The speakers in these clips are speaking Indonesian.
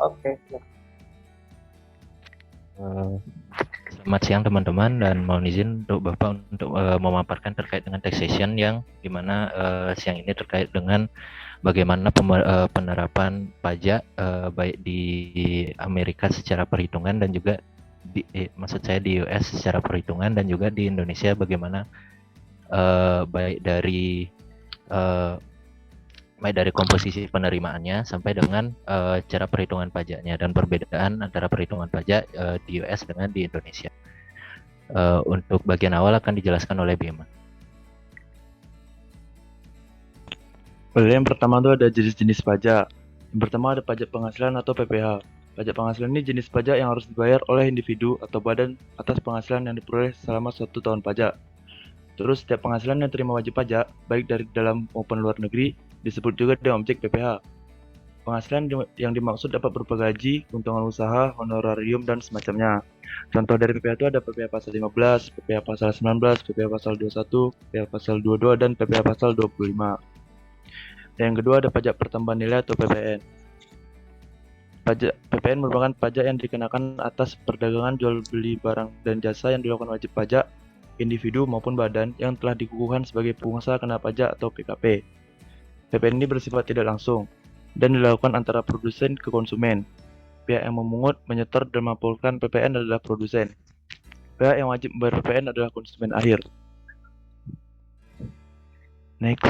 Oke. Selamat siang teman-teman, dan mohon izin untuk Bapak untuk memaparkan terkait dengan taxation, yang dimana siang ini terkait dengan bagaimana penerapan pajak baik di Amerika secara perhitungan dan juga maksud saya di US secara perhitungan, dan juga di Indonesia bagaimana baik dari eh, komposisi penerimaannya sampai dengan cara perhitungan pajaknya dan perbedaan antara perhitungan pajak di US dengan di Indonesia. Untuk bagian awal akan dijelaskan oleh Bima. Yang pertama itu ada jenis-jenis pajak. Yang pertama ada pajak penghasilan atau PPh. Pajak penghasilan ini jenis pajak yang harus dibayar oleh individu atau badan atas penghasilan yang diperoleh selama 1 tahun pajak. Terus setiap penghasilan yang diterima wajib pajak, baik dari dalam maupun luar negeri, disebut juga dengan objek PPh. Penghasilan yang dimaksud dapat berupa gaji, keuntungan usaha, honorarium, dan semacamnya. Contoh dari PPh itu ada PPh pasal 15, PPh pasal 19, PPh pasal 21, PPh pasal 22, dan PPh pasal 25. Yang kedua ada pajak pertambahan nilai atau PPN. PPN merupakan pajak yang dikenakan atas perdagangan jual beli barang dan jasa yang dilakukan wajib pajak individu maupun badan yang telah dikukuhkan sebagai pengusaha kena pajak atau PKP. PPN ini bersifat tidak langsung dan dilakukan antara produsen ke konsumen. Pihak yang memungut, menyetor, dan melaporkan PPN adalah produsen. Pihak yang wajib membayar PPN adalah konsumen akhir. Next.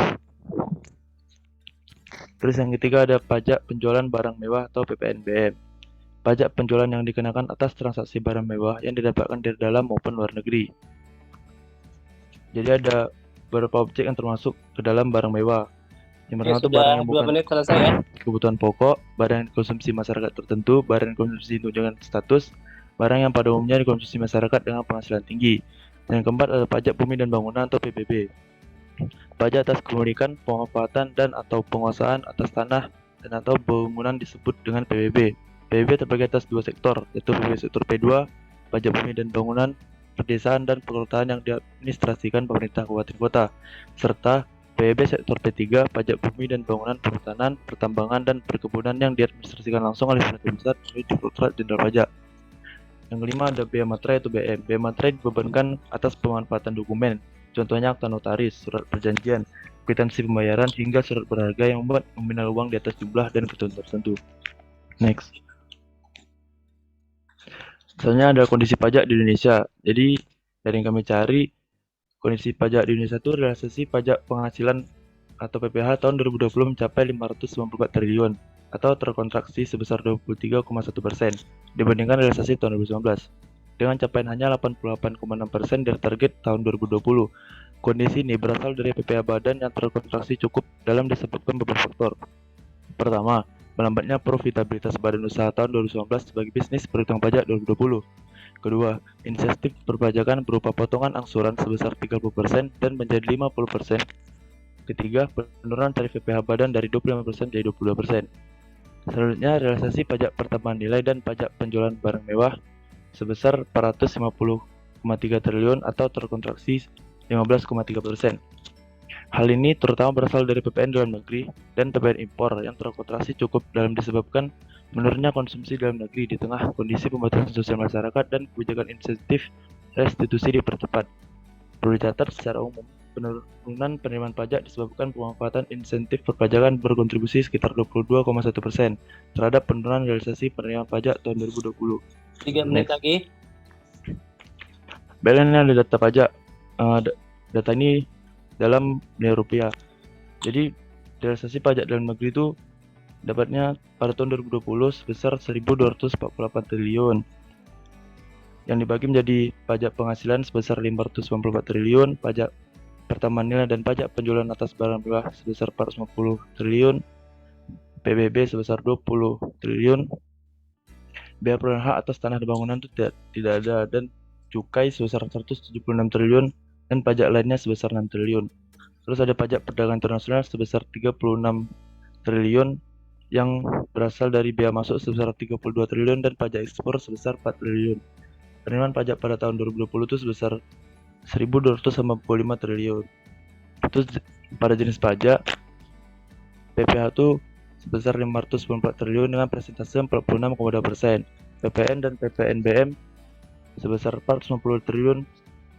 Terus yang ketiga ada pajak penjualan barang mewah atau PPNBM. Pajak penjualan yang dikenakan atas transaksi barang mewah yang didapatkan dari dalam maupun luar negeri. Jadi ada beberapa objek yang termasuk ke dalam barang mewah. Yang pertama itu barang yang bukan 2 menit selesai ya. kebutuhan pokok, barang yang dikonsumsi masyarakat tertentu, barang yang dikonsumsi tunjangan status, barang yang pada umumnya dikonsumsi masyarakat dengan penghasilan tinggi. Dan yang keempat ada pajak bumi dan bangunan atau PBB. Pajak atas kepemilikan, pemanfaatan, dan atau penguasaan atas tanah dan atau bangunan disebut dengan PBB. PBB terbagi atas 2 sektor, yaitu PBB sektor P2, pajak bumi dan bangunan, pedesaan dan perkotaan yang diadministrasikan pemerintah kabupaten kota, serta PBB sektor P3, pajak bumi dan bangunan perhutanan, pertambangan, dan perkebunan yang diadministrasikan langsung oleh pemerintah pusat melalui Direktorat Jenderal Pajak. Yang kelima ada bea materai atau BM. Bea materai dibebankan atas pemanfaatan dokumen, contohnya akta notaris, surat perjanjian, kwitansi pembayaran, hingga surat berharga yang membuat nominal uang di atas jumlah dan ketentuan tertentu. Next. Misalnya ada kondisi pajak di Indonesia. Jadi dari yang kami cari, kondisi pajak di Indonesia itu realisasi pajak penghasilan atau PPh tahun 2020 mencapai 594 triliun atau terkontraksi sebesar 23,1% dibandingkan realisasi tahun 2019 dengan capaian hanya 88,6% dari target tahun 2020. Kondisi ini berasal dari PPh badan yang terkontraksi cukup dalam disebutkan beberapa faktor. Pertama, melambatnya profitabilitas badan usaha tahun 2019 sebagai bisnis berhitung pajak 2020. Kedua, insentif perpajakan berupa potongan angsuran sebesar 30% dan menjadi 50%. Ketiga, penurunan tarif PPh badan dari 25% menjadi 22%. Selanjutnya, realisasi pajak pertambahan nilai dan pajak penjualan barang mewah sebesar 450,3 triliun atau terkontraksi 15,3%. Hal ini terutama berasal dari PPN dalam negeri dan PPN impor yang terkontraksi cukup dalam disebabkan menurunnya konsumsi dalam negeri di tengah kondisi pembatasan sosial masyarakat dan kebijakan insentif restitusi dipercepat. Perlu dicatat secara umum, penurunan penerimaan pajak disebabkan pemanfaatan insentif perpajakan berkontribusi sekitar 22,1% terhadap penurunan realisasi penerimaan pajak tahun 2020. 3 menit lagi. Balance ada data pajak. Data ini dalam nilai rupiah. Jadi realisasi pajak dalam negeri itu dapatnya pada tahun 2020 sebesar 1.248 triliun. Yang dibagi menjadi pajak penghasilan sebesar 594 triliun, pajak pertambahan nilai dan pajak penjualan atas barang mewah sebesar 450 triliun, PBB sebesar 20 triliun, bea perolehan hak atas tanah dan bangunan itu tidak ada, dan cukai sebesar 176 triliun dan pajak lainnya sebesar 6 triliun. Terus ada pajak perdagangan internasional sebesar 36 triliun yang berasal dari bea masuk sebesar 32 triliun dan pajak ekspor sebesar 4 triliun. Penerimaan pajak pada tahun 2020 itu sebesar 1.295 triliun. Terus pada jenis pajak, PPh itu sebesar 594 triliun dengan persentase 46,2%. PPN dan PPNBM sebesar 450 triliun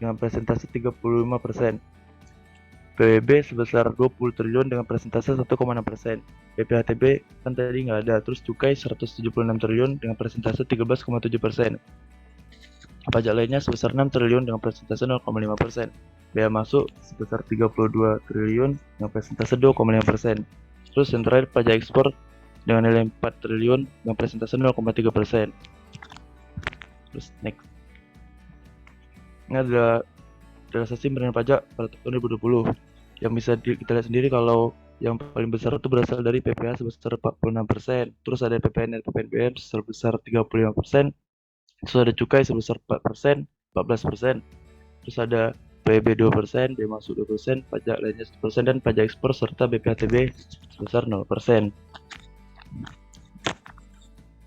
dengan persentase 35%. PWB sebesar 20 triliun dengan persentase 1,6%. PPHTB kan tadi nggak ada. Terus cukai 176 triliun dengan persentase 13,7%. Pajak lainnya sebesar 6 triliun dengan persentase 0,5%. Bea masuk sebesar 32 triliun dengan persentase 2,5%. Terus yang terakhir pajak ekspor dengan nilai 4 triliun dengan persentase 0,3%. Terus next. Ini adalah realisasi penerimaan pajak pada tahun 2020 yang bisa kita lihat sendiri kalau yang paling besar itu berasal dari PPh sebesar 46%, terus ada PPN dan PPNBM sebesar 35%, terus ada cukai sebesar 4%, 14%, terus ada PB 2%, bea masuk 2%, pajak lainnya 1%, dan pajak ekspor serta BPHTB sebesar 0%.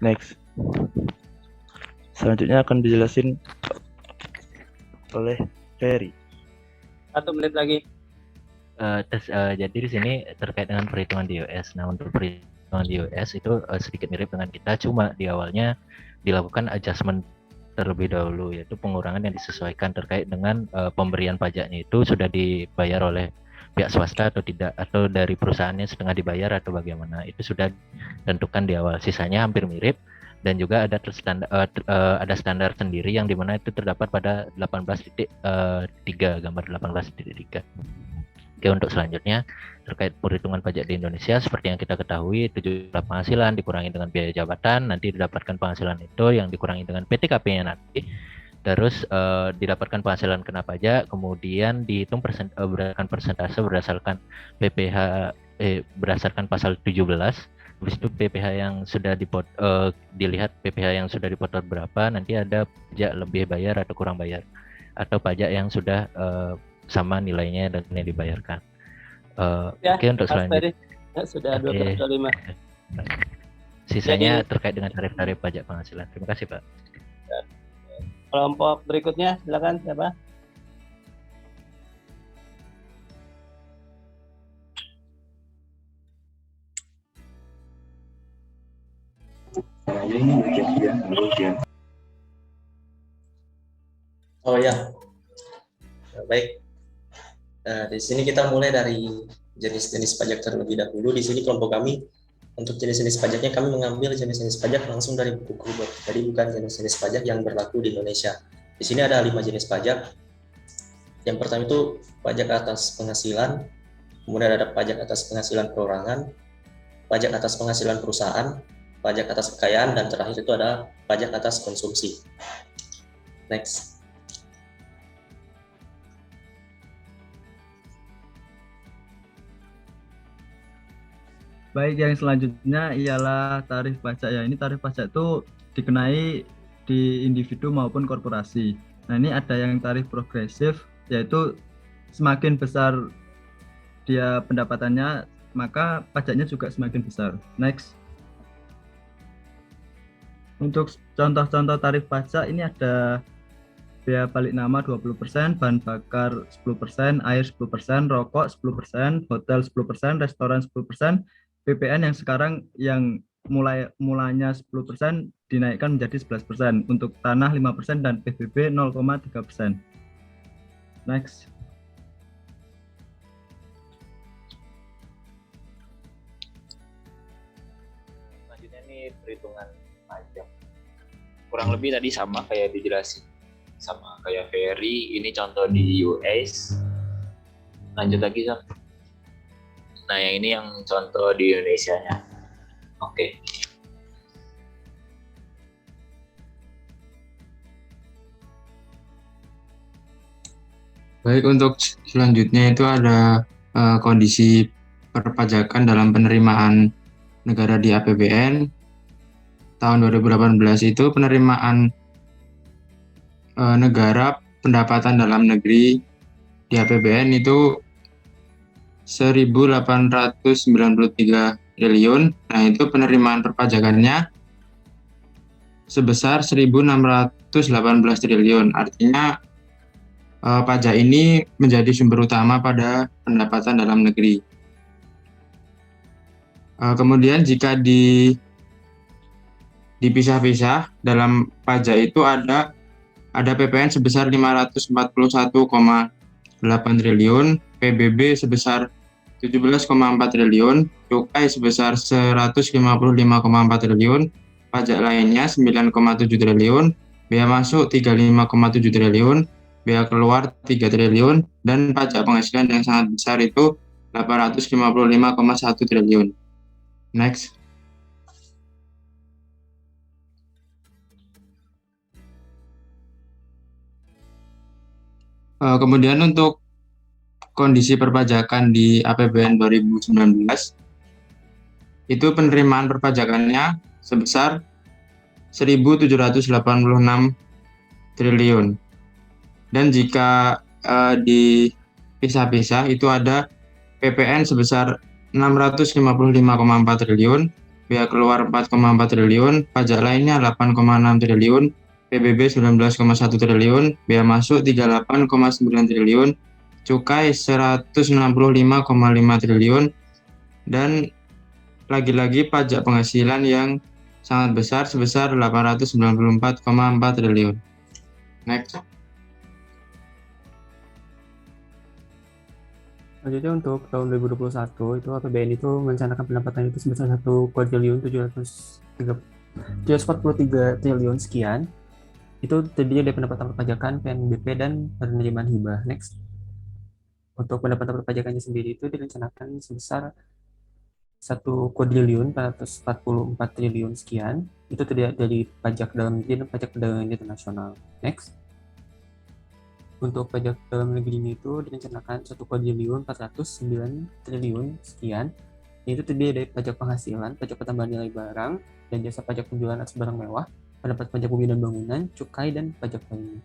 Next. Selanjutnya akan dijelasin oleh Ferry. 1 menit lagi. Jadi di sini terkait dengan perhitungan di US. Nah, untuk perhitungan di US itu sedikit mirip dengan kita, cuma di awalnya dilakukan adjustment terlebih dahulu, yaitu pengurangan yang disesuaikan terkait dengan pemberian pajaknya itu sudah dibayar oleh pihak swasta atau tidak, atau dari perusahaannya setengah dibayar atau bagaimana. Itu sudah ditentukan di awal. Sisanya hampir mirip. Dan juga ada standar sendiri yang dimana itu terdapat pada 18.3, gambar 18.3. Oke, untuk selanjutnya terkait perhitungan pajak di Indonesia, seperti yang kita ketahui, itu jumlah penghasilan dikurangi dengan biaya jabatan, nanti didapatkan penghasilan itu yang dikurangi dengan PTKP-nya nanti, terus didapatkan penghasilan kena pajak, kemudian dihitung berdasarkan persentase berdasarkan PPh berdasarkan pasal 17. Habis itu PPh yang sudah dilihat PPh yang sudah dipotong berapa, nanti ada pajak lebih bayar atau kurang bayar, atau pajak yang sudah sama nilainya dan yang dibayarkan. Oke, untuk selanjutnya sudah 12.25. Sisanya terkait dengan tarif-tarif pajak penghasilan. Terima kasih, Pak. Kelompok berikutnya, silakan siapa? Oh ya, baik. Di sini kita mulai dari jenis-jenis pajak terlebih dahulu. Di sini kelompok kami untuk jenis-jenis pajaknya kami mengambil jenis-jenis pajak langsung dari buku Grubert. Jadi bukan jenis-jenis pajak yang berlaku di Indonesia. Di sini ada 5 jenis pajak. Yang pertama itu pajak atas penghasilan, kemudian ada pajak atas penghasilan perorangan, pajak atas penghasilan perusahaan, pajak atas kekayaan, dan terakhir itu ada pajak atas konsumsi. Next. Baik, yang selanjutnya ialah tarif pajak. Ya, ini tarif pajak itu dikenai di individu maupun korporasi. Nah, ini ada yang tarif progresif, yaitu semakin besar dia pendapatannya, maka pajaknya juga semakin besar. Next. Untuk contoh-contoh tarif pajak ini ada biaya balik nama 20%, bahan bakar 10%, air 10%, rokok 10%, hotel 10%, restoran 10%, PPN yang sekarang yang mulanya 10% dinaikkan menjadi 11%, untuk tanah 5% dan PBB 0,3%. Next. Selanjutnya ini perhitungan pajak. Kurang lebih tadi sama kayak dijelasin sama kayak Ferry, ini contoh di US. Lanjut lagi, Son. Nah, yang ini yang contoh di Indonesia-nya. Oke. Baik, untuk selanjutnya itu ada kondisi perpajakan dalam penerimaan negara di APBN. Tahun 2018 itu penerimaan negara pendapatan dalam negeri di APBN itu 1.893 triliun. Nah, itu penerimaan perpajakannya sebesar 1.618 triliun. Artinya pajak ini menjadi sumber utama pada pendapatan dalam negeri. Kemudian jika dipisah-pisah dalam pajak itu ada PPN sebesar 541,8 triliun, PBB sebesar 17,4 triliun, cukai sebesar 155,4 triliun, pajak lainnya 9,7 triliun, bea masuk 35,7 triliun, bea keluar 3 triliun, dan pajak penghasilan yang sangat besar itu 855,1 triliun. Next. Kemudian untuk kondisi perpajakan di APBN 2019, itu penerimaan perpajakannya sebesar 1.786 triliun. Dan jika dipisah-pisah itu ada PPN sebesar 655,4 triliun, bea keluar 4,4 triliun, pajak lainnya 8,6 triliun, PBB 19,1 triliun, bea masuk 38,9 triliun, cukai 165,5 triliun, dan lagi-lagi pajak penghasilan yang sangat besar sebesar 894,4 triliun. Next. Selanjutnya untuk tahun 2021 itu APBN itu merencanakan pendapatan itu sebesar 1.743 triliun sekian. Itu terdiri dari pendapatan perpajakan, PNBP, dan penerimaan hibah. Next. Untuk pendapatan perpajakannya sendiri itu direncanakan sebesar 1.444 triliun sekian. Itu terdiri dari pajak dalam negeri dan pajak perdagangan internasional. Next. Untuk pajak dalam negerinya itu direncanakan 1.409 triliun sekian. Itu terdiri dari pajak penghasilan, pajak pertambahan nilai barang, dan jasa pajak penjualan atas barang mewah, pendapat pajak bumi dan bangunan, cukai, dan pajak lainnya.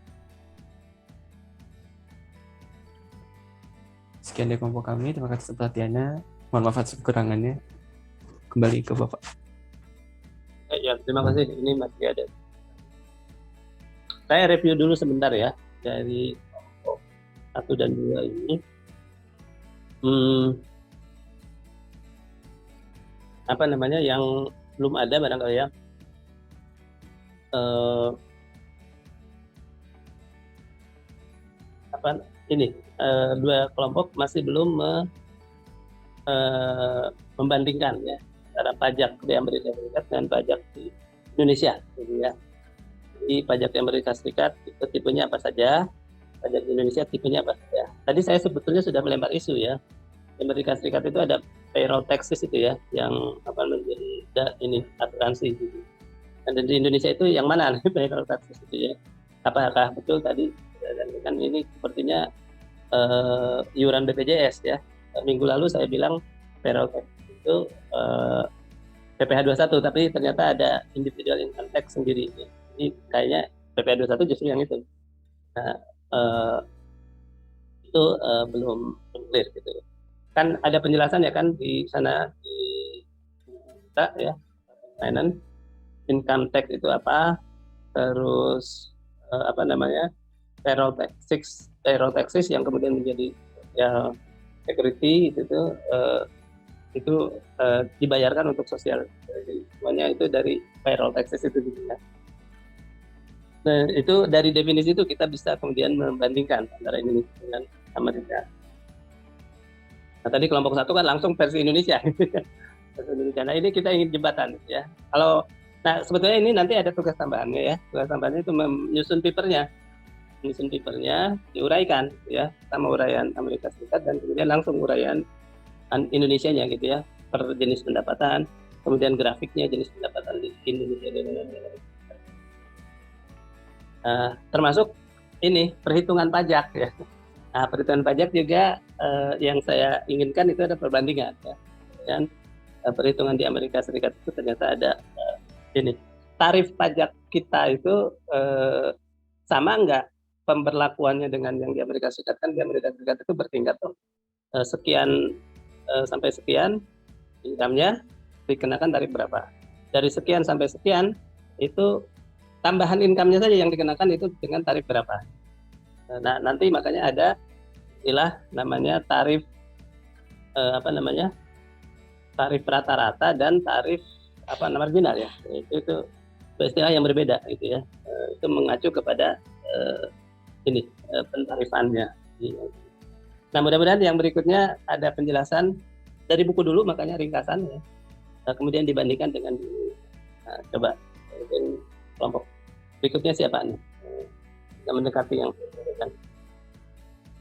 Sekian dari kelompok kami, terima kasih atas perhatiannya. Mohon maaf atas kekurangannya. Kembali ke Bapak. Ya, terima kasih. Ini masih ada. Saya review dulu sebentar ya dari 1 dan 2 ini. Apa namanya yang belum ada barangkali ya. Dua kelompok masih belum membandingkan ya antara pajak di Amerika Serikat dengan pajak di Indonesia, gitu ya. Jadi pajak di Amerika Serikat itu tipenya apa saja, pajak di Indonesia tipenya apa saja. Tadi saya sebetulnya sudah melempar isu ya. Di Amerika Serikat itu ada payroll taxes itu ya, yang apa menjadi asuransi gitu. Dan di Indonesia itu yang mana payroll taxes itu ya? Apakah betul tadi kan ini sepertinya iuran BPJS ya. Minggu lalu saya bilang payroll tax itu PPh 21, tapi ternyata ada individual income tax sendiri. Ya. Jadi kayaknya PPh 21 justru yang itu. Nah, itu belum clear gitu. Kan ada penjelasan ya kan di sana di kita ya, finance income tax itu apa, terus payroll taxes yang kemudian menjadi ya security itu dibayarkan untuk sosial. Jadi, semuanya itu dari payroll taxes itu gitu ya. Nah, itu dari definisi itu kita bisa kemudian membandingkan antara Indonesia dengan Amerika. Nah, tadi kelompok 1 kan langsung versi Indonesia. Versi Indonesia. Nah, ini kita ingin jembatan ya. Sebetulnya ini nanti ada tugas tambahannya ya. Tugas tambahannya itu menyusun papernya. Menyusun papernya diuraikan ya, sama uraian Amerika Serikat dan kemudian langsung uraian Indonesianya gitu ya, per jenis pendapatan, kemudian grafiknya jenis pendapatan di Indonesia dan Amerika. Termasuk ini perhitungan pajak ya. Nah, perhitungan pajak juga yang saya inginkan itu ada perbandingan ya. Dan perhitungan di Amerika Serikat itu ternyata ada ini tarif pajak kita itu sama enggak pemberlakuannya dengan yang di Amerika Serikat. Kan di Amerika Serikat itu bertingkat tuh sekian sampai sekian income-nya dikenakan tarif berapa. Dari sekian sampai sekian itu tambahan income-nya saja yang dikenakan itu dengan tarif berapa. Nah, nanti makanya ada istilah namanya tarif tarif rata-rata dan tarif marginal ya. Itu istilah yang berbeda gitu ya. Itu mengacu kepada pentarifannya. Nah, mudah-mudahan yang berikutnya ada penjelasan dari buku dulu, makanya ringkasan ya. Kemudian dibandingkan dengan coba mungkin kelompok berikutnya siapa nih? Kita mendekati yang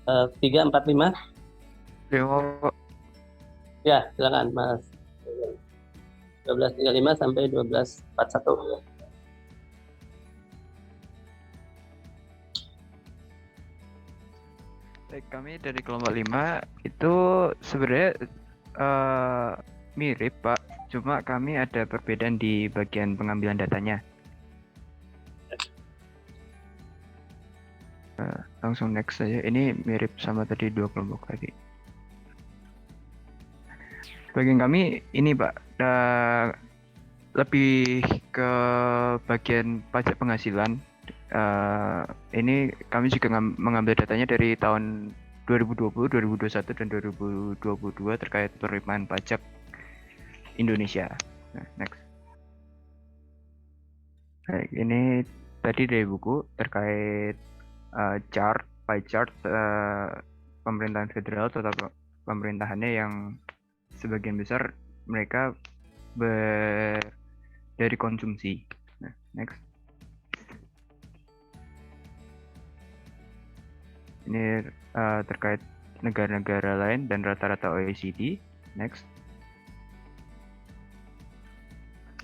3, 4, 5. Ya, silakan Mas. 12.35 sampai 12.41. Baik, kami dari kelompok 5 itu sebenarnya mirip Pak, cuma kami ada perbedaan di bagian pengambilan datanya. Langsung next saja, ini mirip sama tadi 2 kelompok tadi. Bagian kami ini Pak, lebih ke bagian pajak penghasilan. Ini kami juga mengambil datanya dari tahun 2020, 2021, dan 2022 terkait penerimaan pajak Indonesia. Nah, next. Baik, ini tadi dari buku terkait pie chart pemerintahan federal atau pemerintahannya yang sebagian besar mereka dari konsumsi. Nah, next. Ini terkait negara-negara lain dan rata-rata OECD. Next.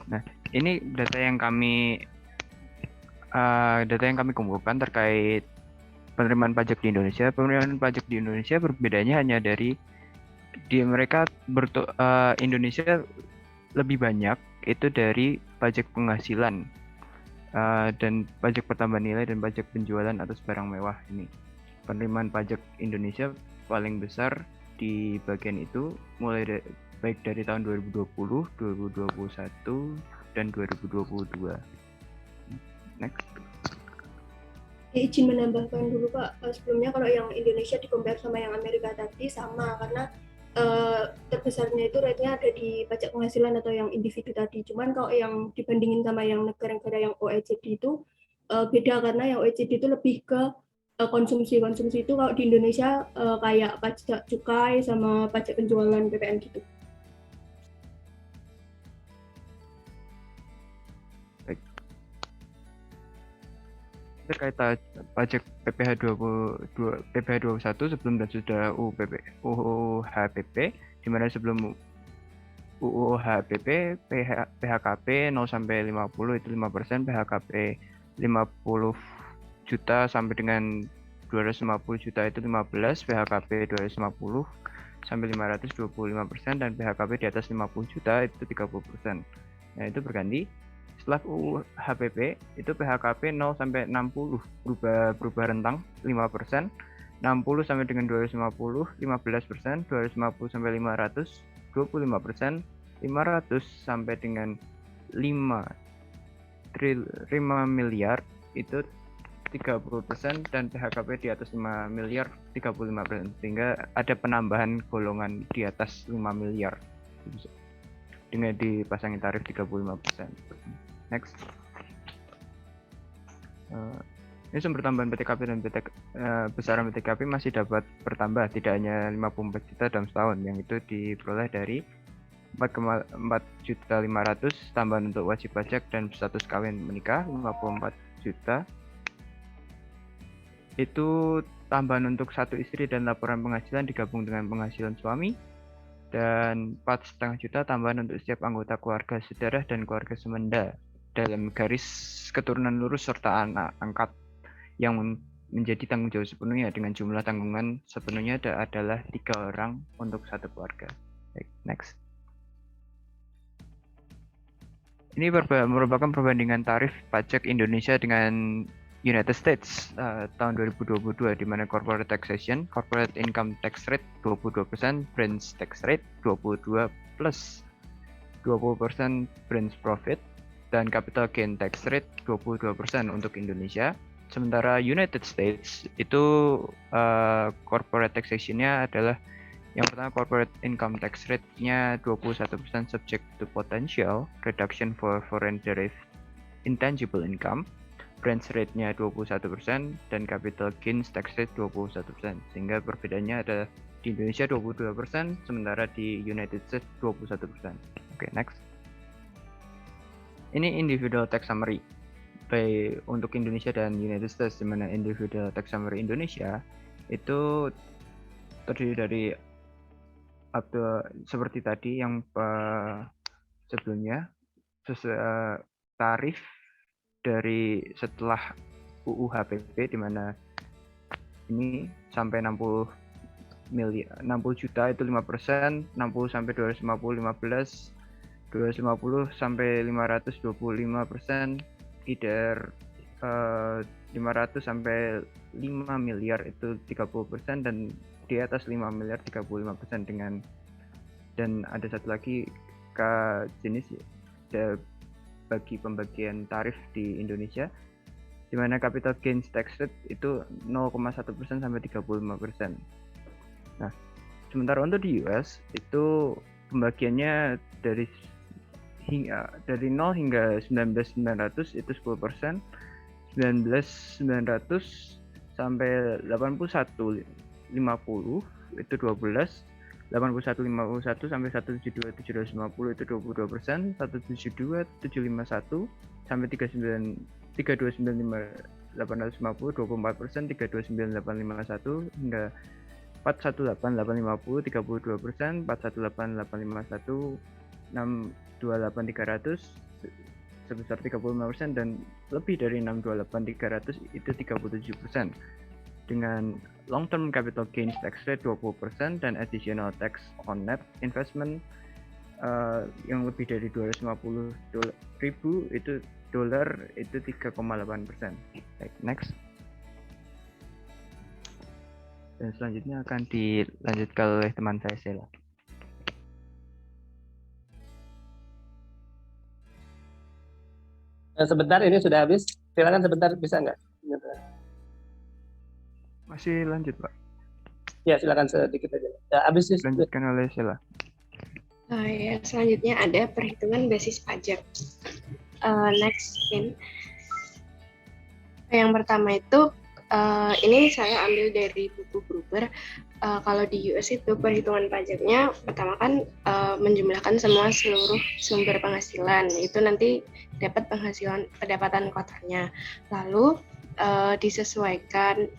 Nah, ini data yang kami kumpulkan terkait penerimaan pajak di Indonesia. Penerimaan pajak di Indonesia perbedaannya hanya dari mereka Indonesia lebih banyak itu dari pajak penghasilan dan pajak pertambahan nilai dan pajak penjualan atas barang mewah ini. Penerimaan pajak Indonesia paling besar di bagian itu baik dari tahun 2020, 2021, dan 2022. Next. Izin menambahkan dulu Pak, sebelumnya kalau yang Indonesia di-compare sama yang Amerika tadi sama, karena terbesarnya itu rate-nya ada di pajak penghasilan atau yang individu tadi. Cuman kalau yang dibandingin sama yang negara-negara yang OECD itu beda, karena yang OECD itu lebih ke konsumsi itu. Kalau di Indonesia kayak pajak cukai sama pajak penjualan PPN gitu. Baik. Terkait pajak PPh 21 sebelum dan sudah UU HPP, di mana sebelum UU HPP PHKP 0 sampai 50 itu 5%, PHKP 50 juta sampai dengan 250 juta itu 15, PHKP 250 sampai 500 25%, dan PHKP di atas 50 juta itu 30%. Nah, itu berganti. Setelah UU HPP itu PHKP 0 sampai 60 berubah rentang 5%, 60 sampai dengan 250 15%, 250 sampai 500 25%, 500 sampai dengan 5 miliar itu 30%, dan PHKP di atas 5 miliar 35%, sehingga ada penambahan golongan di atas 5 miliar dengan dipasangin tarif 35%. Next. Ini sumber tambahan PTKP dan besaran PTKP masih dapat bertambah, tidak hanya 54 juta dalam setahun, yang itu diperoleh dari 4.500.000 tambahan untuk wajib pajak dan status kawin menikah 54 juta. Itu tambahan untuk satu istri dan laporan penghasilan digabung dengan penghasilan suami, dan 4,5 juta tambahan untuk setiap anggota keluarga sedarah dan keluarga semenda dalam garis keturunan lurus serta anak angkat yang menjadi tanggung jawab sepenuhnya, dengan jumlah tanggungan sepenuhnya adalah 3 orang untuk satu keluarga. Next. Ini merupakan perbandingan tarif pajak Indonesia dengan United States tahun 2022, di mana corporate taxation, corporate income tax rate 22%, branch tax rate 22 plus 20% branch profit, dan capital gain tax rate 22% untuk Indonesia. Sementara United States itu corporate taxation-nya adalah Yang pertama, corporate income tax rate-nya 21% subject to potential reduction for foreign derived intangible income. Branch rate-nya 21% dan capital gains tax rate 21%. Sehingga perbedaannya ada di Indonesia 22%, sementara di United States 21%. Oke, next. Ini individual tax summary baik untuk Indonesia dan United States, di mana individual tax summary Indonesia itu terdiri dari seperti tadi yang sebelumnya, tarif dari setelah UU HPP, di mana ini sampai 60 juta itu 5%, 60 sampai 250 15, 250 sampai 525%, either 500 sampai 5 miliar itu 30%, dan di atas 5 miliar 35% dengan, dan ada satu lagi jenis bagi pembagian tarif di Indonesia, di mana capital gains tax rate itu 0,1% sampai 35%. Nah, sementara untuk di US itu pembagiannya dari 0 hingga 19.900 itu 10%, 19.900 sampai 81.50 itu 12, 81.51 sampai 172.750 itu 22%, 172.751 sampai 329.850 24%, 329.851 hingga 418.850 32%, 418.851 628.300 sebesar 35%, dan lebih dari 628.300 itu 37%. Dengan long term capital gains tax rate 20% dan additional tax on net investment yang lebih dari 250.000 itu dolar itu 3,8%. Next. Dan selanjutnya akan dilanjutkan oleh teman saya, Sheila. Sebentar, ini sudah habis. Silakan sebentar, bisa nggak? Masih lanjut, Pak. Ya, silakan sedikit aja. Ya, habis sih. Lanjutkan oleh Sheila. Ya, selanjutnya ada perhitungan basis pajak. Next, Vin. Yang pertama itu, ini saya ambil dari buku Gruber. Kalau di US itu perhitungan pajaknya pertama kan menjumlahkan seluruh sumber penghasilan, itu nanti dapat pendapatan kotornya, lalu disesuaikan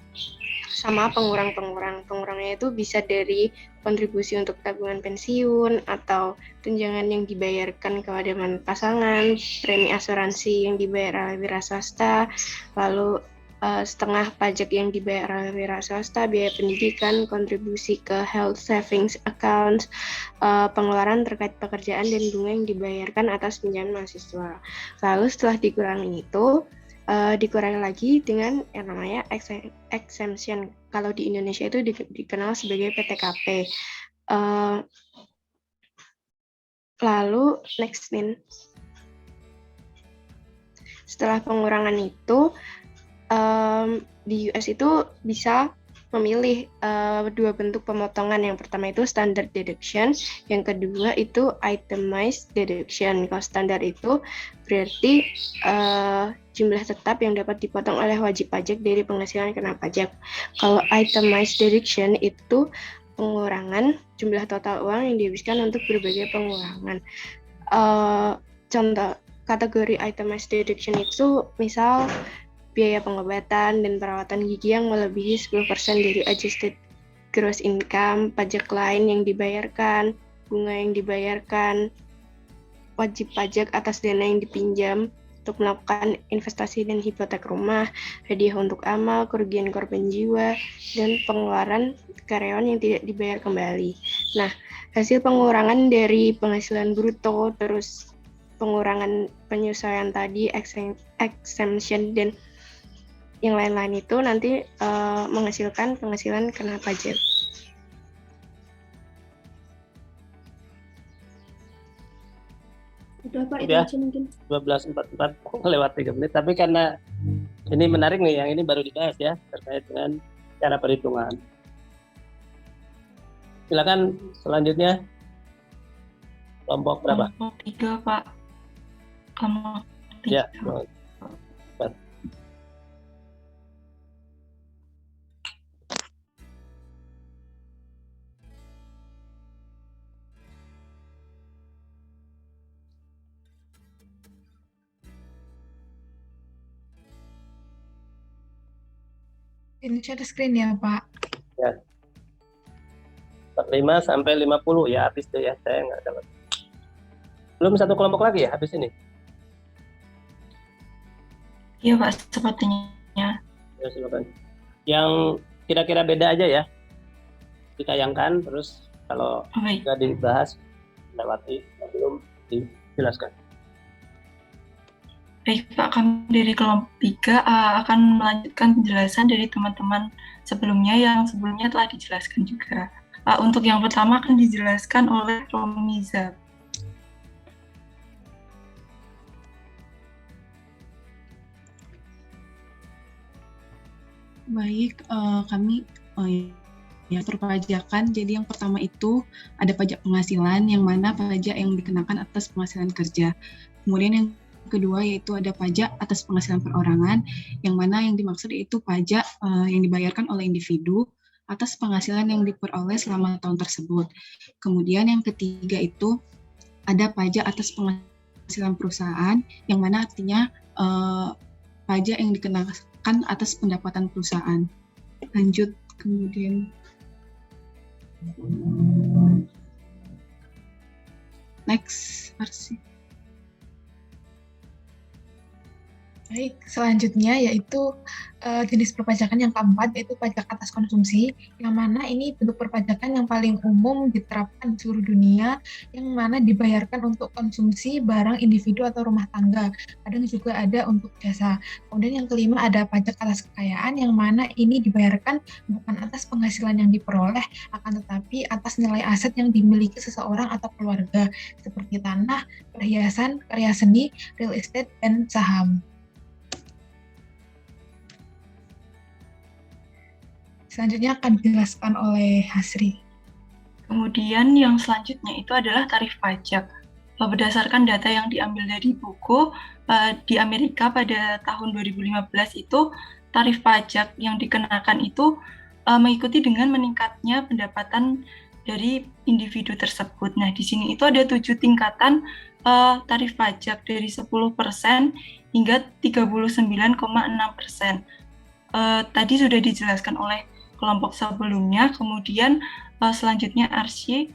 sama pengurangnya itu bisa dari kontribusi untuk tabungan pensiun atau tunjangan yang dibayarkan kepada pasangan, premi asuransi yang dibayar oleh wira swasta, lalu setengah pajak yang dibayar oleh wira swasta, biaya pendidikan, kontribusi ke health savings account, pengeluaran terkait pekerjaan dan bunga yang dibayarkan atas pinjaman mahasiswa. Lalu setelah dikurangi itu, dikurangi lagi dengan yang namanya exemption. Kalau di Indonesia itu dikenal sebagai PTKP. Lalu next, Min. Setelah pengurangan itu, di US itu bisa memilih dua bentuk pemotongan. Yang pertama itu standard deduction, yang kedua itu itemized deduction. Kalau standar itu berarti jumlah tetap yang dapat dipotong oleh wajib pajak dari penghasilan kena pajak. Kalau itemized deduction itu pengurangan jumlah total uang yang dihabiskan untuk berbagai pengurangan. Contoh kategori itemized deduction itu misal biaya pengobatan dan perawatan gigi yang melebihi 10% dari adjusted gross income, pajak lain yang dibayarkan, bunga yang dibayarkan, wajib pajak atas dana yang dipinjam untuk melakukan investasi dan hipotek rumah, hadiah untuk amal, kerugian korban jiwa, dan pengeluaran karyawan yang tidak dibayar kembali. Nah, hasil pengurangan dari penghasilan bruto, terus pengurangan penyesuaian tadi, exemption, dan yang lain-lain itu nanti menghasilkan penghasilan kena pajak. Udah Pak, itu Udah. aja mungkin. 12.44 lewat 3 menit. Tapi karena ini menarik nih, yang ini baru dibahas ya, terkait dengan cara perhitungan. Silakan selanjutnya kelompok berapa? Kelompok 3, Pak. Kelompok 3. Ya. Ini share screen ya, Pak. Ya. 45 sampai 50 ya, habis tuh ya, saya nggak dapat. Belum satu kelompok lagi ya habis ini? Iya, Pak, sepertinya. Ya, silakan. Yang kira-kira beda aja ya, ditayangkan, terus kalau sudah dibahas lewati, belum dijelaskan. Baik, Pak, kami dari kelompok 3 akan melanjutkan penjelasan dari teman-teman sebelumnya yang sebelumnya telah dijelaskan juga. Untuk yang pertama akan dijelaskan oleh Romiza. Baik, kami ya perpajakan. Jadi yang pertama itu ada pajak penghasilan, yang mana pajak yang dikenakan atas penghasilan kerja. Kemudian yang kedua yaitu ada pajak atas penghasilan perorangan, yang mana yang dimaksud itu pajak yang dibayarkan oleh individu atas penghasilan yang diperoleh selama tahun tersebut. Kemudian yang ketiga itu ada pajak atas penghasilan perusahaan, yang mana artinya pajak yang dikenakan atas pendapatan perusahaan. Lanjut, kemudian next versi. Baik, selanjutnya yaitu jenis perpajakan yang keempat, yaitu pajak atas konsumsi, yang mana ini bentuk perpajakan yang paling umum diterapkan di seluruh dunia, yang mana dibayarkan untuk konsumsi barang individu atau rumah tangga, kadang juga ada untuk jasa. Kemudian yang kelima ada pajak atas kekayaan, yang mana ini dibayarkan bukan atas penghasilan yang diperoleh, akan tetapi atas nilai aset yang dimiliki seseorang atau keluarga, seperti tanah, perhiasan, karya seni, real estate, dan saham. Selanjutnya akan dijelaskan oleh Hasri. Kemudian yang selanjutnya itu adalah tarif pajak. Berdasarkan data yang diambil dari buku, di Amerika pada tahun 2015 itu tarif pajak yang dikenakan itu mengikuti dengan meningkatnya pendapatan dari individu tersebut. Nah, di sini itu ada 7 tingkatan tarif pajak dari 10% hingga 39,6%. Tadi sudah dijelaskan oleh kelompok sebelumnya. Kemudian selanjutnya Arsy.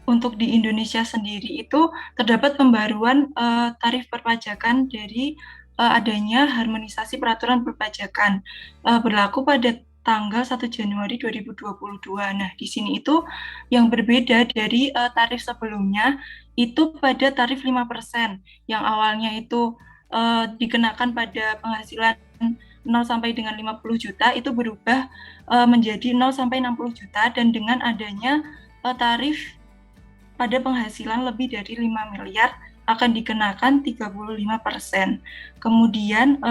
Untuk di Indonesia sendiri itu terdapat pembaruan tarif perpajakan dari adanya harmonisasi peraturan perpajakan berlaku pada tanggal 1 Januari 2022. Nah, di sini itu yang berbeda dari tarif sebelumnya itu pada tarif 5% yang awalnya itu dikenakan pada penghasilan 0 sampai dengan 50 juta itu berubah menjadi 0 sampai 60 juta, dan dengan adanya tarif pada penghasilan lebih dari 5 miliar akan dikenakan 35%. Kemudian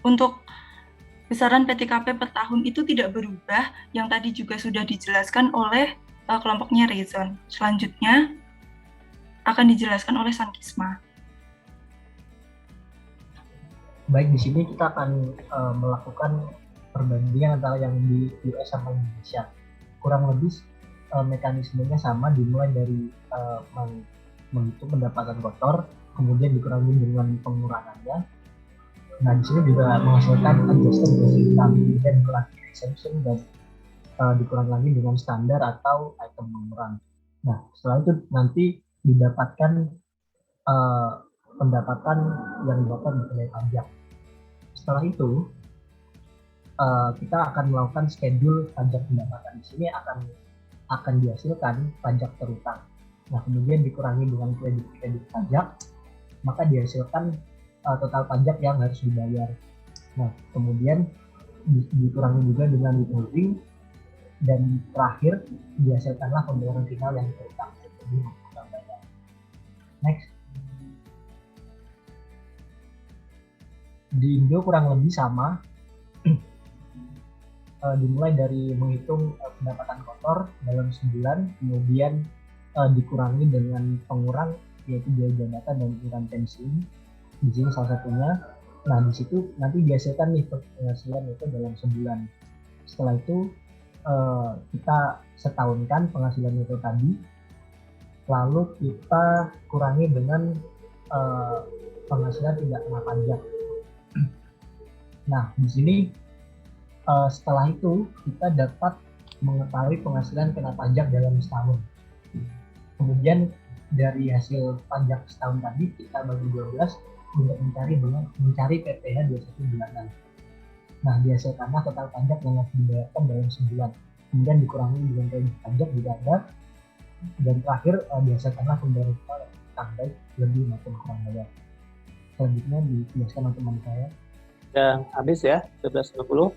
untuk besaran PTKP per tahun itu tidak berubah, yang tadi juga sudah dijelaskan oleh kelompoknya Rezon. Selanjutnya akan dijelaskan oleh Sankisma. Baik, di sini kita akan melakukan perbandingan antara yang di US sama Indonesia. Kurang lebih mekanismenya sama, dimulai dari menghitung pendapatan kotor, kemudian dikurangi dengan pengurangannya. Nah, di sini juga menghasilkan adjusted basic income, kemudian dikurangi exemption dan dikurangi lagi dengan standar atau item pengurang. Nah, setelah itu nanti didapatkan pendapatan yang didapat dikenai pajak. Setelah itu kita akan melakukan schedule pajak pendapatan. Di sini akan dihasilkan pajak terutang. Nah, kemudian dikurangi dengan kredit pajak, maka dihasilkan total pajak yang harus dibayar. Nah, kemudian dikurangi juga dengan withholding, dan terakhir dihasilkanlah pembayaran final yang terutang. Next. Di Indo kurang lebih sama, dimulai dari menghitung pendapatan kotor dalam sebulan, kemudian dikurangi dengan pengurang yaitu biaya jabatan dan iuran pensiun. Di sini salah satunya. Nah, di situ nanti dihasilkan nih penghasilan itu dalam sebulan. Setelah itu kita setahunkan penghasilan itu tadi, lalu kita kurangi dengan penghasilan tidak kena pajak. Nah, di sini setelah itu kita dapat mengetahui penghasilan kena pajak dalam setahun. Kemudian dari hasil pajak setahun tadi kita bagi 12 untuk mencari PPh 21 bulanan. Nah, dihasilkanlah total pajak yang harus dibayarkan dalam sebulan. Kemudian dikurangi dengan kredit pajak jika ada. Dan terakhir dihasilkanlah pembayaran total baik lebih maupun kurang bayar. Selanjutnya dijelaskan oleh teman saya. Sudah habis ya, 12.50.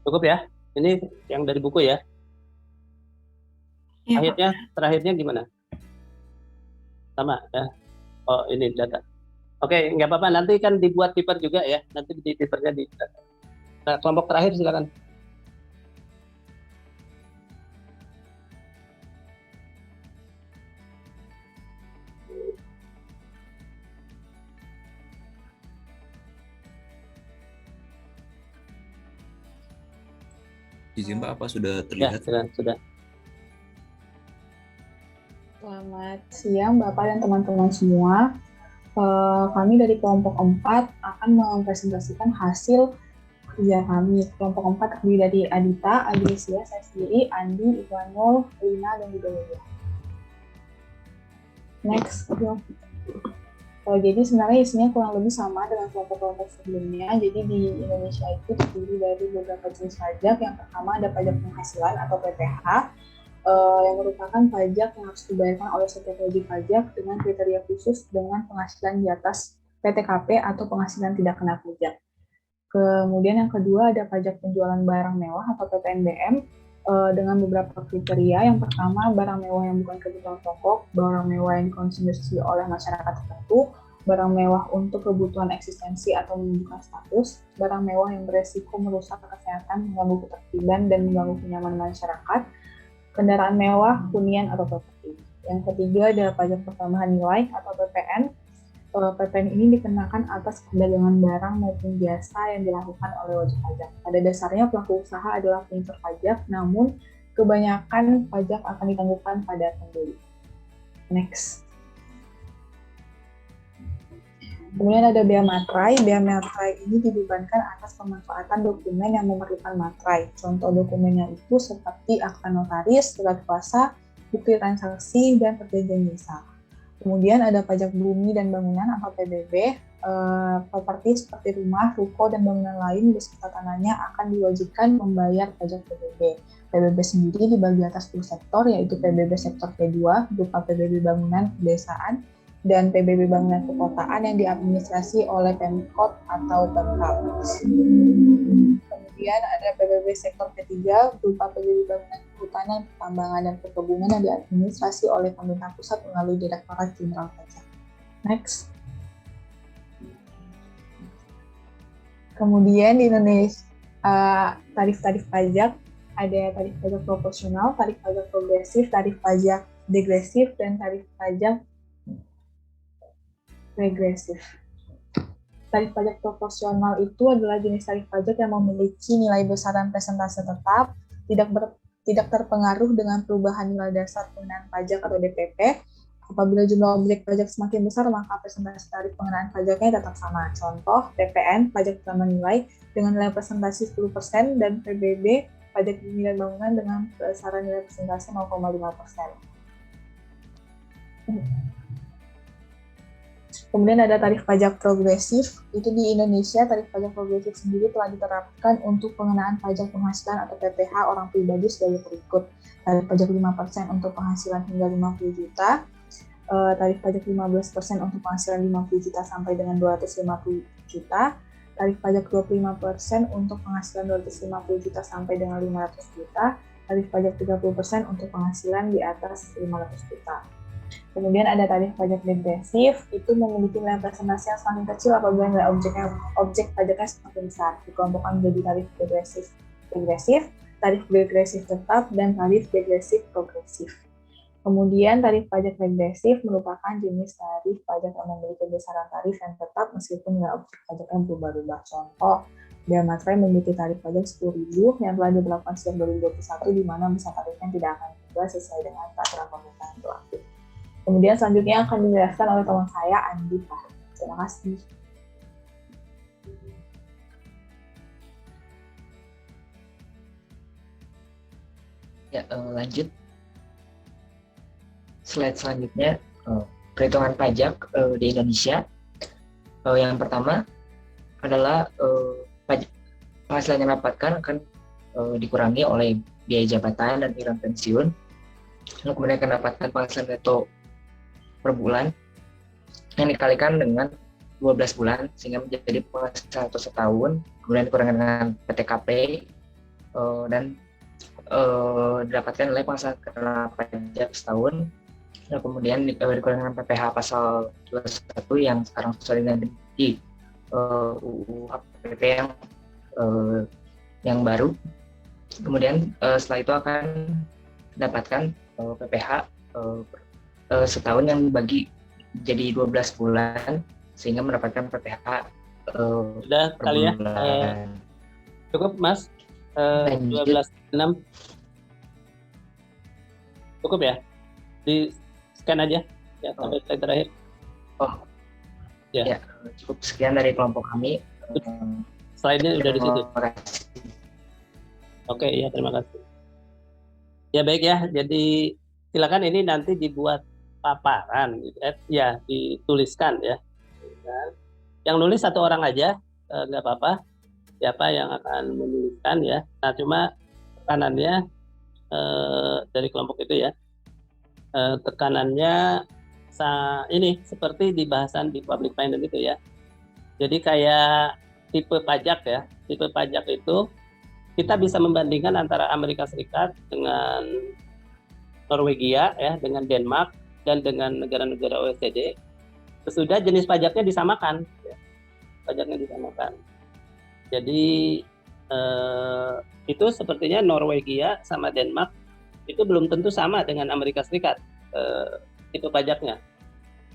Cukup ya? Ini yang dari buku ya? Iya, Terakhirnya gimana? Sama ya? Oh, ini data. Oke, nggak apa-apa. Nanti kan dibuat paper juga ya. Nanti di papernya di data. Nah, kelompok terakhir silakan. Izin Pak, apa sudah Ya, terlihat? sudah. Selamat siang Bapak dan teman-teman semua. Kami dari kelompok 4 akan mempresentasikan hasil kerja kami. Kelompok 4 terdiri dari Adita, Adrisia, saya sendiri, Andi, Iwanul, Lina, dan juga Yulia. Next. Jadi sebenarnya isinya kurang lebih sama dengan kelompok-kelompok sebelumnya. Jadi di Indonesia itu terdiri dari beberapa jenis pajak. Yang pertama ada pajak penghasilan atau PPh, yang merupakan pajak yang harus dibayarkan oleh setiap wajib pajak dengan kriteria khusus dengan penghasilan di atas PTKP atau penghasilan tidak kena pajak. Kemudian yang kedua ada pajak penjualan barang mewah atau PPNBM dengan beberapa kriteria. Yang pertama barang mewah yang bukan kebutuhan pokok, barang mewah yang dikonsumsi oleh masyarakat tertentu, barang mewah untuk kebutuhan eksistensi atau menunjukkan status, barang mewah yang beresiko merusak kesehatan, mengganggu ketertiban, dan mengganggu kenyamanan masyarakat, kendaraan mewah, hunian, atau properti. Yang ketiga adalah pajak pertambahan nilai atau PPN. PPN ini dikenakan atas perdagangan barang maupun jasa yang dilakukan oleh wajib pajak. Pada dasarnya pelaku usaha adalah pengimpor pajak, namun kebanyakan pajak akan ditangguhkan pada pembeli. Next. Kemudian ada bea materai. Bea materai ini dibebankan atas pemanfaatan dokumen yang memerlukan materai. Contoh dokumennya itu seperti akta notaris, surat kuasa, bukti transaksi, dan perjanjian jasa. Kemudian ada pajak bumi dan bangunan atau PBB. Properti seperti rumah, ruko, dan bangunan lain beserta tanahnya akan diwajibkan membayar pajak PBB. PBB sendiri dibagi atas 10 sektor, yaitu PBB sektor P2 berupa PBB bangunan pedesaan dan PBB bangunan perkotaan yang diadministrasi oleh Pemkot atau Pemkab. Kemudian ada PBB sektor P3 berupa PBB bangunan kehutanan, pertambangan, dan perkebunan yang diadministrasi oleh pemerintah pusat melalui Direktorat Jenderal Pajak. Next. Kemudian di Indonesia tarif-tarif pajak ada tarif pajak proporsional, tarif pajak progresif, tarif pajak degresif, dan tarif pajak regresif. Tarif pajak proporsional itu adalah jenis tarif pajak yang memiliki nilai besaran persentase tetap, tidak terpengaruh dengan perubahan nilai dasar pengenaan pajak atau DPP. Apabila jumlah objek pajak semakin besar, maka persentase tarif pengenaan pajaknya tetap sama. Contoh, PPN, pajak utama nilai, dengan nilai persentase 10%, dan PBB, pajak bumi dan bangunan, dengan besaran nilai persentase 0,5%. Kemudian ada tarif pajak progresif. Itu di Indonesia, tarif pajak progresif sendiri telah diterapkan untuk pengenaan pajak penghasilan atau PPh orang pribadi sebagai berikut. Tarif pajak 5% untuk penghasilan hingga 50 juta, tarif pajak 15% untuk penghasilan 50 juta sampai dengan 250 juta, tarif pajak 25% untuk penghasilan 250 juta sampai dengan 500 juta, tarif pajak 30% untuk penghasilan di atas 500 juta. Kemudian ada tarif pajak degresif, itu memiliki nilai presentasi yang semakin kecil apabila nilai objek pajaknya semakin besar. Dikelompokkan menjadi tarif degresif, tarif degresif tetap, dan tarif degresif progresif. Kemudian tarif pajak regresif merupakan jenis tarif pajak yang memiliki besaran tarif yang tetap meskipun nilai objek pajaknya berubah-ubah. Contoh, Bea Materai memiliki tarif pajak 10.000 yang telah diberlakukan sejak 2021, di mana besar tarifnya tidak akan berubah sesuai dengan peraturan pemerintah yang berlaku. Kemudian selanjutnya akan dijelaskan oleh teman saya, Andi. Terima kasih. Ya, lanjut. Slide selanjutnya, perhitungan pajak di Indonesia. Yang pertama adalah penghasilan yang didapatkan akan dikurangi oleh biaya jabatan dan iuran pensiun. Lalu kemudian akan dapatkan penghasilan neto per bulan yang dikalikan dengan 12 bulan sehingga menjadi penghasilan atau setahun, kemudian dikurangkan dengan PTKP dan didapatkan oleh penghasilan kena pajak setahun. Lalu kemudian dikurangkan PPh pasal 21 yang sekarang sudah dengan di UU HPP yang baru. Kemudian setelah itu akan dapatkan PPh setahun yang dibagi jadi 12 bulan sehingga mendapatkan PPh Sudah kali ya. Cukup Mas. 12.6 cukup ya, di scan aja ya sampai slide terakhir. Ya, cukup sekian dari kelompok kami. Slide-nya udah di situ. Oke, ya terima kasih. Ya baik ya, jadi silakan ini nanti dibuat paparan ya, dituliskan ya. Yang nulis satu orang aja nggak apa-apa, siapa yang akan menuliskan ya. Nah cuma tekanannya dari kelompok itu ya, tekanannya ini seperti di bahasan di public finance itu ya. Jadi kayak tipe pajak ya, tipe pajak itu kita bisa membandingkan antara Amerika Serikat dengan Norwegia ya, dengan Denmark dan dengan negara-negara OECD. Sesudah jenis pajaknya disamakan ya. Pajaknya disamakan. Jadi itu sepertinya Norwegia sama Denmark itu belum tentu sama dengan Amerika Serikat tipe pajaknya.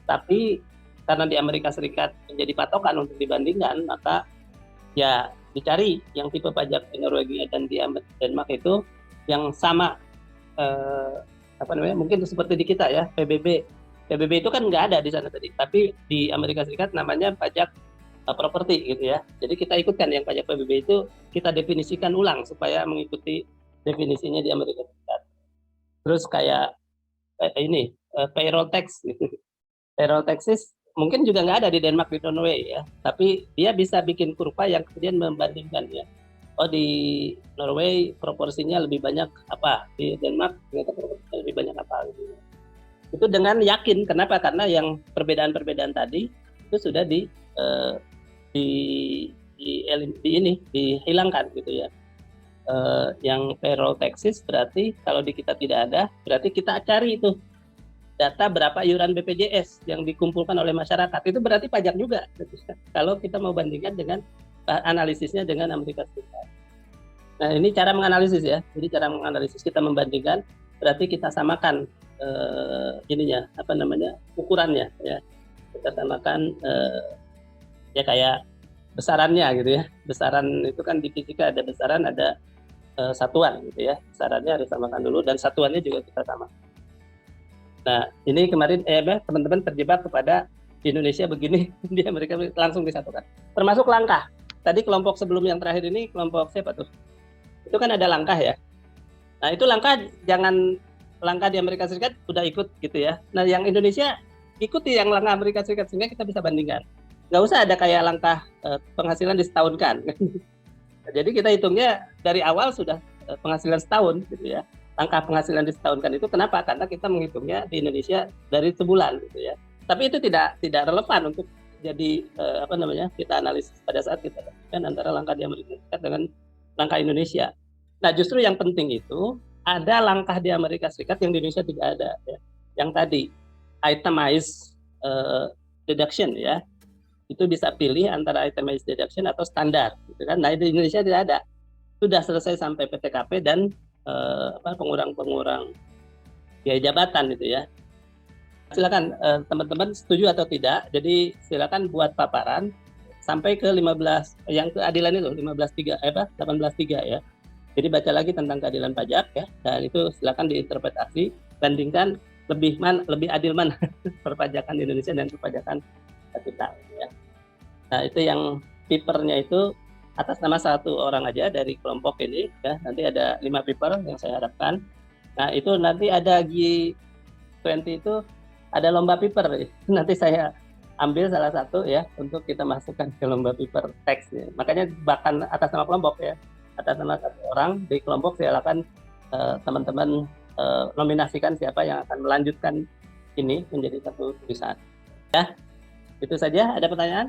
Tapi karena di Amerika Serikat menjadi patokan untuk dibandingkan, maka ya dicari yang tipe pajak di Norwegia dan di Denmark itu yang sama mungkin seperti di kita ya, PBB. PBB itu kan nggak ada di sana tadi, tapi di Amerika Serikat namanya pajak properti gitu ya. Jadi kita ikutkan yang pajak PBB itu kita definisikan ulang supaya mengikuti definisinya di Amerika Serikat. Terus kayak ini payroll tax gitu. Payroll taxes mungkin juga nggak ada di Denmark, di Norway ya. Tapi dia bisa bikin kurva yang kemudian membandingkan ya. Oh di Norway proporsinya lebih banyak apa, di Denmark ternyata proporsinya lebih banyak apa gitu. Itu dengan yakin. Kenapa? Karena yang perbedaan-perbedaan tadi itu sudah dihilangkan gitu ya. Yang payroll taxes berarti kalau di kita tidak ada, berarti kita cari itu data berapa iuran BPJS yang dikumpulkan oleh masyarakat, itu berarti pajak juga gitu. Kalau kita mau bandingkan dengan analisisnya dengan Amerika Serikat. Nah ini cara menganalisis ya. Jadi cara menganalisis kita membandingkan, berarti kita samakan ukurannya ya. Kita samakan ya kayak besarannya gitu ya. Besaran itu kan di fisika ada besaran, ada satuan gitu ya. Besarannya harus samakan dulu dan satuannya juga kita sama. Nah ini kemarin teman-teman terjebak kepada di Indonesia begini, di Amerika langsung disatukan. Termasuk langkah. Tadi kelompok sebelum yang terakhir ini kelompok siapa tuh? Itu kan ada langkah ya. Nah itu langkah, jangan langkah di Amerika Serikat udah ikut gitu ya. Nah yang Indonesia ikuti yang langkah Amerika Serikat sehingga kita bisa bandingkan. Nggak usah ada kayak langkah penghasilan disetahunkan. Jadi kita hitungnya dari awal sudah penghasilan setahun gitu ya. Langkah penghasilan disetahunkan itu kenapa? Karena kita menghitungnya di Indonesia dari sebulan gitu ya. Tapi itu tidak relevan untuk jadi kita analisis pada saat kita lakukan antara langkah di Amerika Serikat dengan langkah Indonesia. Nah justru yang penting itu ada langkah di Amerika Serikat yang di Indonesia tidak ada, ya. Yang tadi itemized deduction, ya, itu bisa pilih antara itemized deduction atau standar, gitu kan. Nah, di Indonesia tidak ada, sudah selesai sampai PTKP dan pengurang biaya jabatan itu, ya. Silakan teman-teman setuju atau tidak. Jadi silakan buat paparan sampai ke 15 yang keadilan itu 18.3 ya. Jadi baca lagi tentang keadilan pajak, ya, dan itu silakan diinterpretasi, bandingkan lebih adil mana perpajakan di Indonesia dan perpajakan kita, ya. Nah, itu yang papernya itu atas nama satu orang aja dari kelompok ini, ya. Nanti ada 5 paper yang saya harapkan. Nah, itu nanti ada G20 itu ada lomba paper, nanti saya ambil salah satu, ya, untuk kita masukkan ke lomba paper teks, ya. Makanya bahkan atas nama kelompok, ya, atas nama satu orang di kelompok, saya akan teman-teman nominasikan siapa yang akan melanjutkan ini menjadi satu tulisan, ya. Itu saja. Ada pertanyaan?